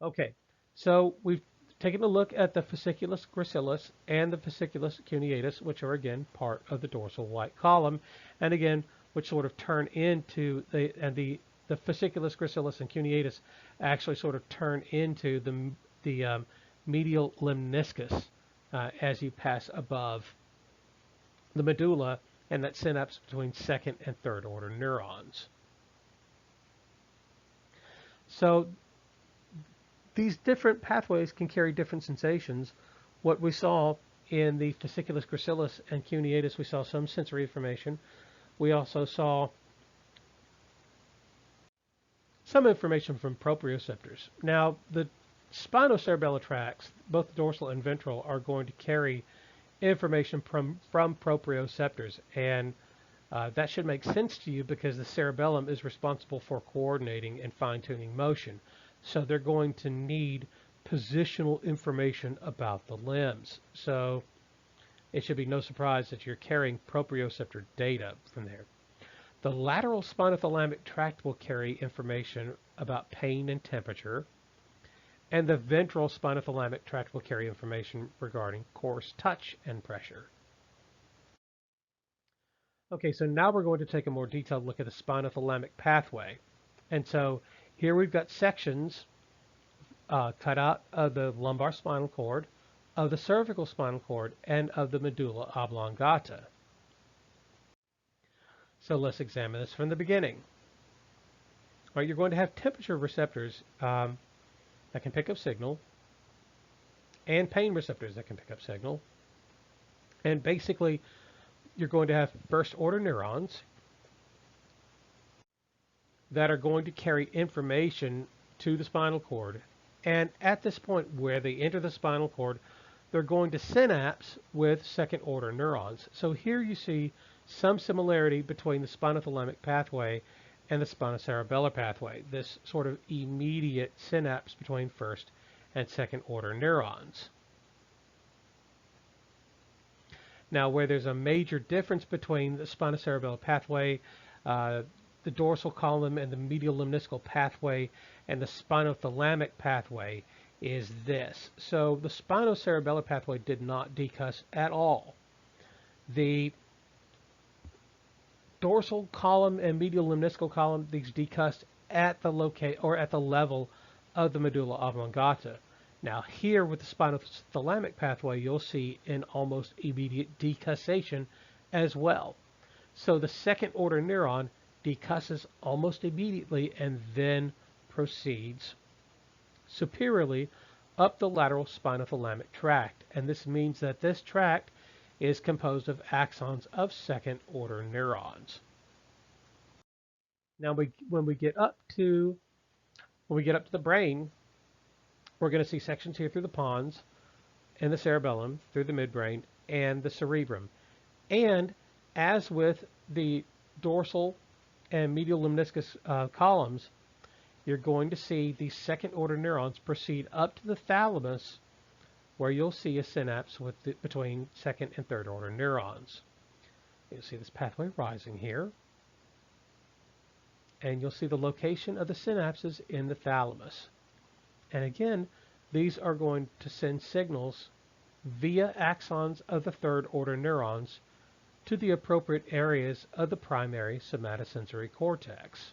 S1: Okay, so we've taken a look at the fasciculus gracilis and the fasciculus cuneatus, which are again part of the dorsal white column, and again, which sort of turn into the fasciculus gracilis and cuneatus actually sort of turn into the medial lemniscus as you pass above the medulla and that synapse between second and third order neurons. So these different pathways can carry different sensations. What we saw in the fasciculus gracilis and cuneatus, we saw some sensory information. We also saw some information from proprioceptors. Now, the spinocerebellar tracts, both dorsal and ventral, are going to carry information from proprioceptors, and that should make sense to you because the cerebellum is responsible for coordinating and fine-tuning motion. So they're going to need positional information about the limbs. So it should be no surprise that you're carrying proprioceptor data from there. The lateral spinothalamic tract will carry information about pain and temperature, and the ventral spinothalamic tract will carry information regarding coarse touch and pressure. Okay, so now we're going to take a more detailed look at the spinothalamic pathway. And so here we've got sections cut out of the lumbar spinal cord, of the cervical spinal cord, and of the medulla oblongata. So let's examine this from the beginning. All right, you're going to have temperature receptors that can pick up signal, and pain receptors that can pick up signal. And basically, you're going to have first order neurons that are going to carry information to the spinal cord. And at this point where they enter the spinal cord, they're going to synapse with second order neurons. So here you see some similarity between the spinothalamic pathway and the spinocerebellar pathway, this sort of immediate synapse between first and second order neurons. Now, where there's a major difference between the spinocerebellar pathway, the dorsal column, and the medial lemniscal pathway and the spinothalamic pathway is this. So the spinocerebellar pathway did not decuss at all. The dorsal column and medial lemniscal column, these decussed at the level of the medulla oblongata. Now here with the spinothalamic pathway, you'll see an almost immediate decussation as well. So the second order neuron decusses almost immediately and then proceeds superiorly up the lateral spinothalamic tract. And this means that this tract is composed of axons of second order neurons. Now when we get up to the brain, we're going to see sections here through the pons and the cerebellum, through the midbrain, and the cerebrum. And as with the dorsal and medial lemniscus columns, you're going to see these second order neurons proceed up to the thalamus, where you'll see a synapse between second and third order neurons. You'll see this pathway rising here, and you'll see the location of the synapses in the thalamus. And again, these are going to send signals via axons of the third order neurons to the appropriate areas of the primary somatosensory cortex.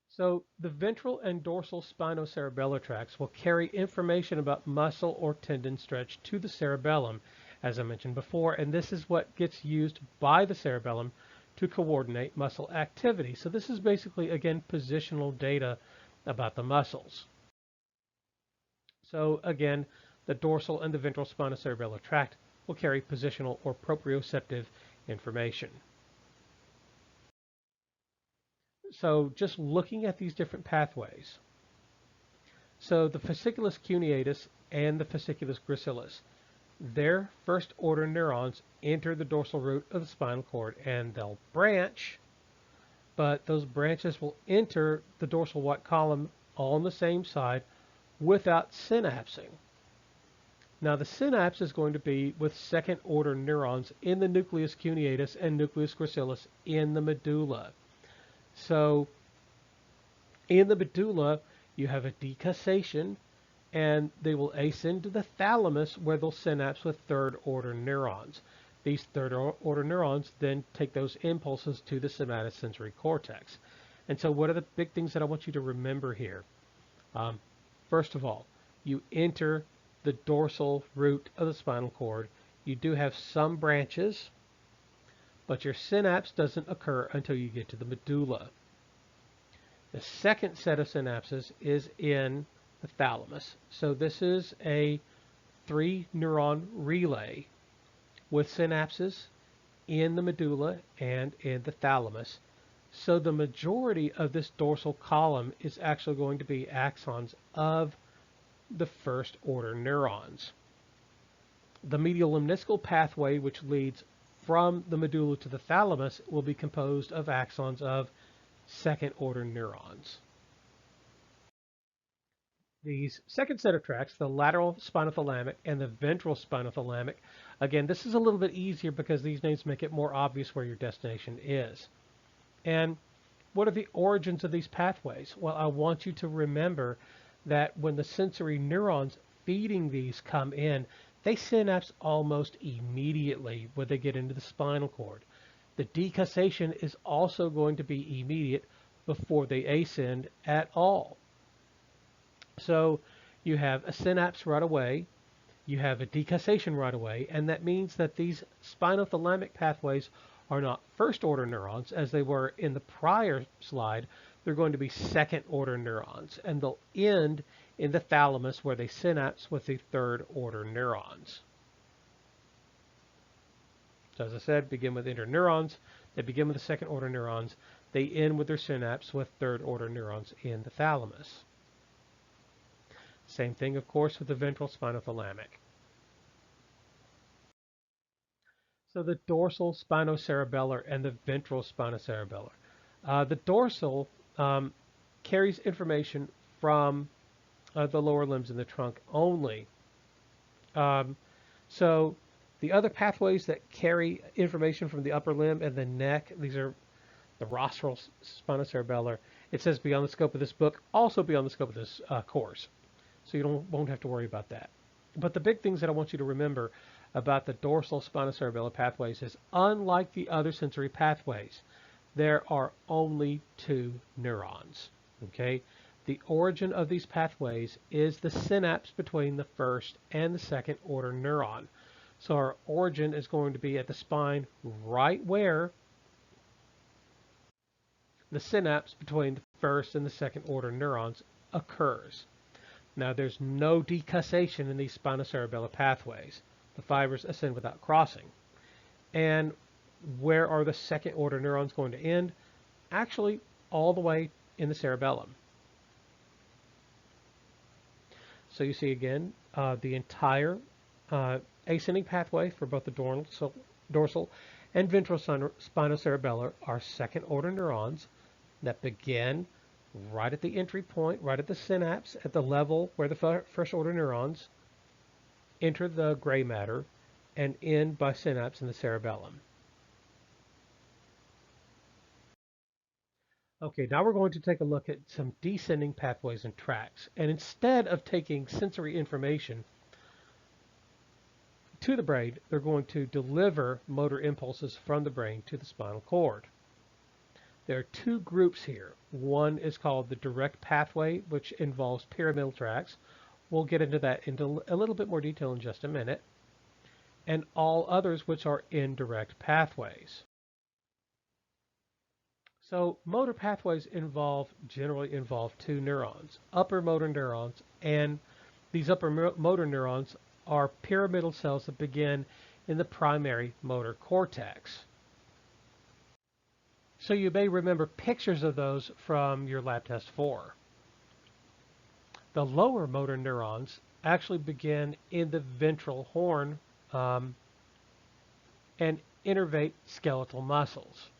S1: So the ventral and dorsal spinocerebellar tracts will carry information about muscle or tendon stretch to the cerebellum, as I mentioned before, and this is what gets used by the cerebellum to coordinate muscle activity. So this is basically, again, positional data about the muscles. So again, the dorsal and the ventral spinocerebellar tract will carry positional or proprioceptive information. So just looking at these different pathways. So the fasciculus cuneatus and the fasciculus gracilis, their first order neurons enter the dorsal root of the spinal cord and they'll branch, but those branches will enter the dorsal white column on the same side without synapsing. Now the synapse is going to be with second order neurons in the nucleus cuneatus and nucleus gracilis in the medulla. So in the medulla you have a decussation, and they will ascend to the thalamus where they'll synapse with third order neurons. These third order neurons then take those impulses to the somatosensory cortex. And so what are the big things that I want you to remember here? First of all, you enter the dorsal root of the spinal cord. You do have some branches, but your synapse doesn't occur until you get to the medulla. The second set of synapses is in the thalamus. So this is a 3-neuron relay with synapses in the medulla and in the thalamus. So the majority of this dorsal column is actually going to be axons of the first order neurons. The medial lemniscal pathway, which leads from the medulla to the thalamus, will be composed of axons of second order neurons. These second set of tracks, the lateral spinothalamic and the ventral spinothalamic, again, this is a little bit easier because these names make it more obvious where your destination is. And what are the origins of these pathways? Well, I want you to remember that when the sensory neurons feeding these come in, they synapse almost immediately when they get into the spinal cord. The decussation is also going to be immediate before they ascend at all. So you have a synapse right away, you have a decussation right away, and that means that these spinothalamic pathways are not first order neurons as they were in the prior slide. They're going to be second order neurons, and they'll end in the thalamus where they synapse with the third order neurons. So as I said, begin with interneurons, they begin with the second order neurons, they end with their synapse with third order neurons in the thalamus. Same thing, of course, with the ventral spinothalamic. So the dorsal spinocerebellar and the ventral spinocerebellar. The dorsal carries information from the lower limbs in the trunk only. So the other pathways that carry information from the upper limb and the neck, these are the rostral spinocerebellar. It says beyond the scope of this book, also beyond the scope of this course. So you won't have to worry about that. But the big things that I want you to remember about the dorsal spinocerebellar pathways is unlike the other sensory pathways, there are only two neurons. Okay? The origin of these pathways is the synapse between the first and the second order neuron. So our origin is going to be at the spine right where the synapse between the first and the second order neurons occurs. Now, there's no decussation in these spinocerebellar pathways. The fibers ascend without crossing. And where are the second order neurons going to end? Actually, all the way in the cerebellum. So you see again, the entire ascending pathway for both the dorsal and ventral spinocerebellar are second order neurons that begin right at the entry point, right at the synapse, at the level where the first order neurons enter the gray matter and end by synapse in the cerebellum. Okay, now we're going to take a look at some descending pathways and tracks. And instead of taking sensory information to the brain, they're going to deliver motor impulses from the brain to the spinal cord. There are two groups here. One is called the direct pathway, which involves pyramidal tracks. We'll get into that into a little bit more detail in just a minute. And all others which are indirect pathways. So motor pathways generally involve two neurons, upper motor neurons, and these upper motor neurons are pyramidal cells that begin in the primary motor cortex. So you may remember pictures of those from your lab test 4. The lower motor neurons actually begin in the ventral horn and innervate skeletal muscles.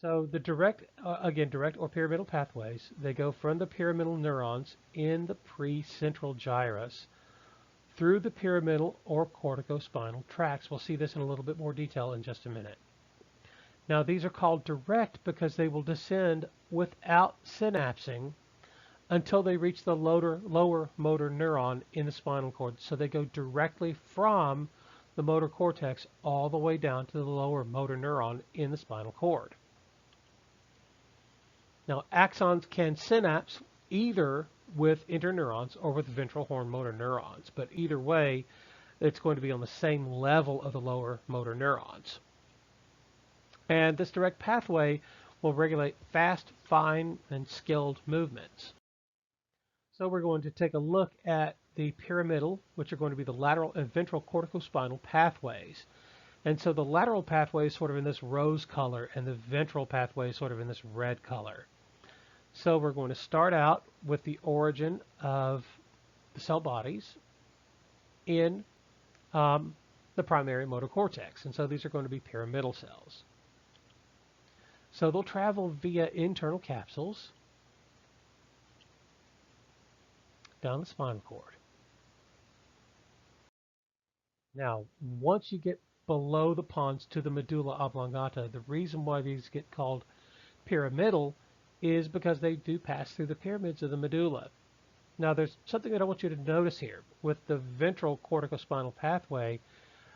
S1: So the direct or pyramidal pathways, they go from the pyramidal neurons in the precentral gyrus through the pyramidal or corticospinal tracts. We'll see this in a little bit more detail in just a minute. Now these are called direct because they will descend without synapsing until they reach the lower motor neuron in the spinal cord. So they go directly from the motor cortex all the way down to the lower motor neuron in the spinal cord. Now axons can synapse either with interneurons or with ventral horn motor neurons, but either way it's going to be on the same level of the lower motor neurons. And this direct pathway will regulate fast, fine, and skilled movements. So we're going to take a look at the pyramidal, which are going to be the lateral and ventral corticospinal pathways. And so the lateral pathway is sort of in this rose color, and the ventral pathway is sort of in this red color. So we're going to start out with the origin of the cell bodies in the primary motor cortex. And so these are going to be pyramidal cells. So they'll travel via internal capsules, down the spinal cord. Now, once you get below the pons to the medulla oblongata, the reason why these get called pyramidal is because they do pass through the pyramids of the medulla. Now, there's something that I want you to notice here. With the ventral corticospinal pathway,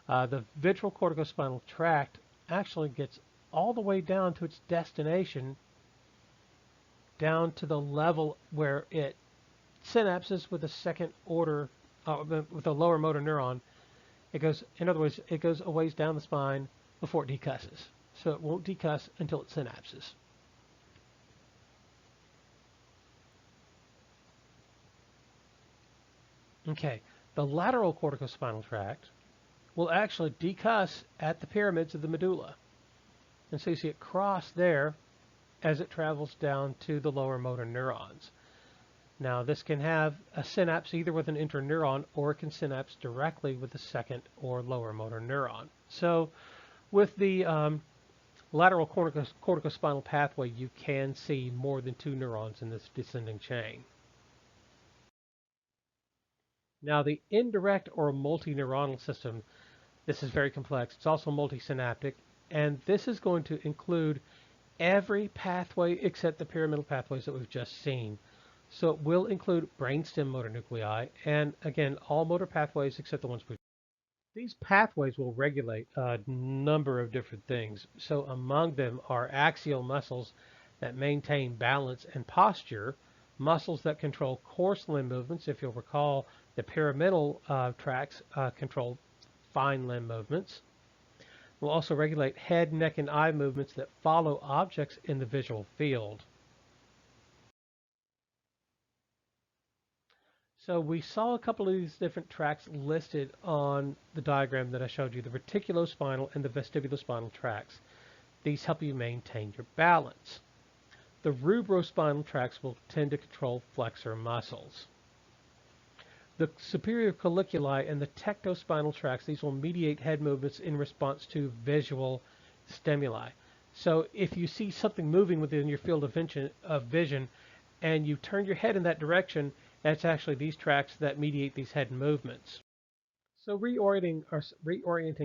S1: the ventral corticospinal tract actually gets all the way down to its destination, down to the level where it synapses with a second order, with a lower motor neuron. It goes, in other words, it goes a ways down the spine before it decusses. So it won't decuss until it synapses. Okay, the lateral corticospinal tract will actually decuss at the pyramids of the medulla. And so you see it cross there as it travels down to the lower motor neurons. Now, this can have a synapse either with an interneuron or it can synapse directly with the second or lower motor neuron. So with the lateral corticospinal pathway, you can see more than two neurons in this descending chain. Now, the indirect or multineuronal system, this is very complex. It's also multisynaptic, and this is going to include every pathway except the pyramidal pathways that we've just seen. So it will include brainstem motor nuclei, and again, all motor pathways except the ones we. These pathways will regulate a number of different things. So among them are axial muscles that maintain balance and posture, muscles that control coarse limb movements. If you'll recall, the pyramidal tracts control fine limb movements. Will also regulate head, neck, and eye movements that follow objects in the visual field. So we saw a couple of these different tracts listed on the diagram that I showed you, the reticulospinal and the vestibulospinal tracts. These help you maintain your balance. The rubrospinal tracts will tend to control flexor muscles. The superior colliculi and the tectospinal tracts, these will mediate head movements in response to visual stimuli. So if you see something moving within your field of vision and you turn your head in that direction, that's actually these tracts that mediate these head movements. So reorienting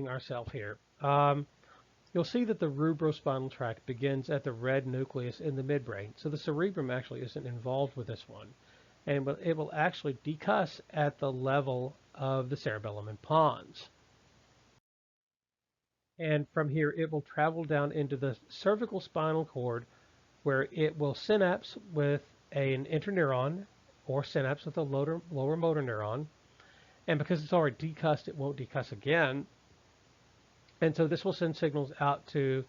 S1: ourselves here, you'll see that the rubrospinal tract begins at the red nucleus in the midbrain. So the cerebrum actually isn't involved with this one. And it will actually decuss at the level of the cerebellum and pons. And from here, it will travel down into the cervical spinal cord, where it will synapse with an interneuron or synapse with a lower motor neuron. And because it's already decussed, it won't decuss again. And so this will send signals out to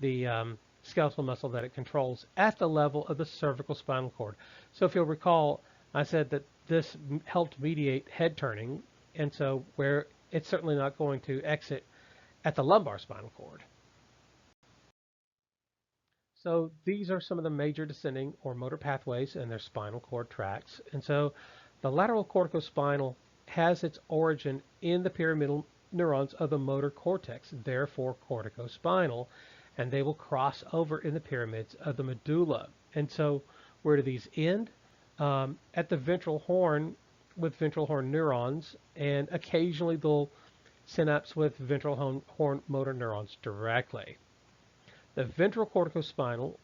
S1: the skeletal muscle that it controls at the level of the cervical spinal cord. So if you'll recall, I said that this helped mediate head turning, and so where it's certainly not going to exit at the lumbar spinal cord. So these are some of the major descending or motor pathways and their spinal cord tracts. And so the lateral corticospinal has its origin in the pyramidal neurons of the motor cortex, therefore corticospinal, and they will cross over in the pyramids of the medulla. And so where do these end? At the ventral horn with ventral horn neurons, and occasionally they'll synapse with ventral horn motor neurons directly. The ventral corticospinal,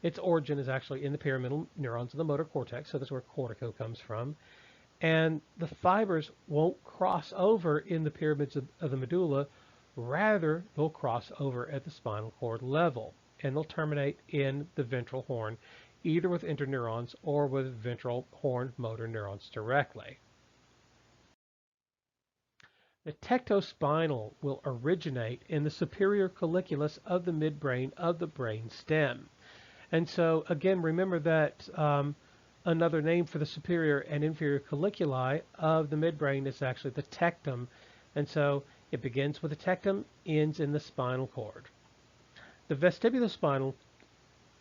S1: its origin is actually in the pyramidal neurons of the motor cortex, so that's where cortico comes from. And the fibers won't cross over in the pyramids of the medulla, rather they'll cross over at the spinal cord level, and they'll terminate in the ventral horn, either with interneurons or with ventral horn motor neurons directly. The tectospinal will originate in the superior colliculus of the midbrain of the brain stem. And so, again, remember that another name for the superior and inferior colliculi of the midbrain is actually the tectum. And so it begins with the tectum, ends in the spinal cord. The vestibulospinal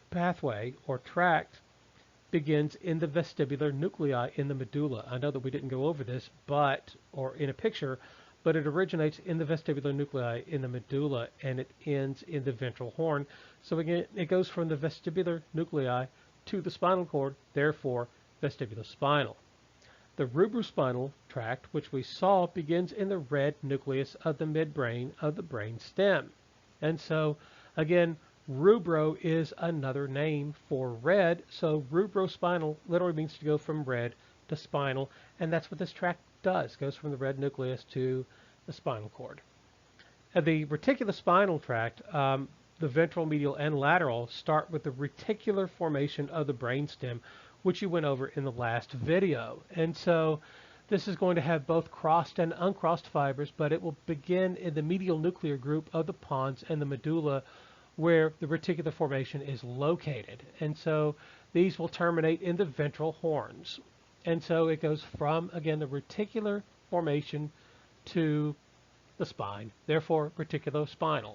S1: pathway or tract begins in the vestibular nuclei in the medulla. I know that we didn't go over this, or in a picture, but it originates in the vestibular nuclei in the medulla and it ends in the ventral horn. So again, it goes from the vestibular nuclei to the spinal cord, therefore vestibulospinal. The rubrospinal tract, which we saw, begins in the red nucleus of the midbrain of the brain stem. And so, again, rubro is another name for red, so rubrospinal literally means to go from red to spinal, and that's what this tract does, goes from the red nucleus to the spinal cord. And the reticulospinal tract, the ventral, medial, and lateral start with the reticular formation of the brainstem, which you went over in the last video. And so this is going to have both crossed and uncrossed fibers, but it will begin in the medial nuclear group of the pons and the medulla, where the reticular formation is located. And so these will terminate in the ventral horns. And so it goes from, again, the reticular formation to the spine, therefore reticulospinal.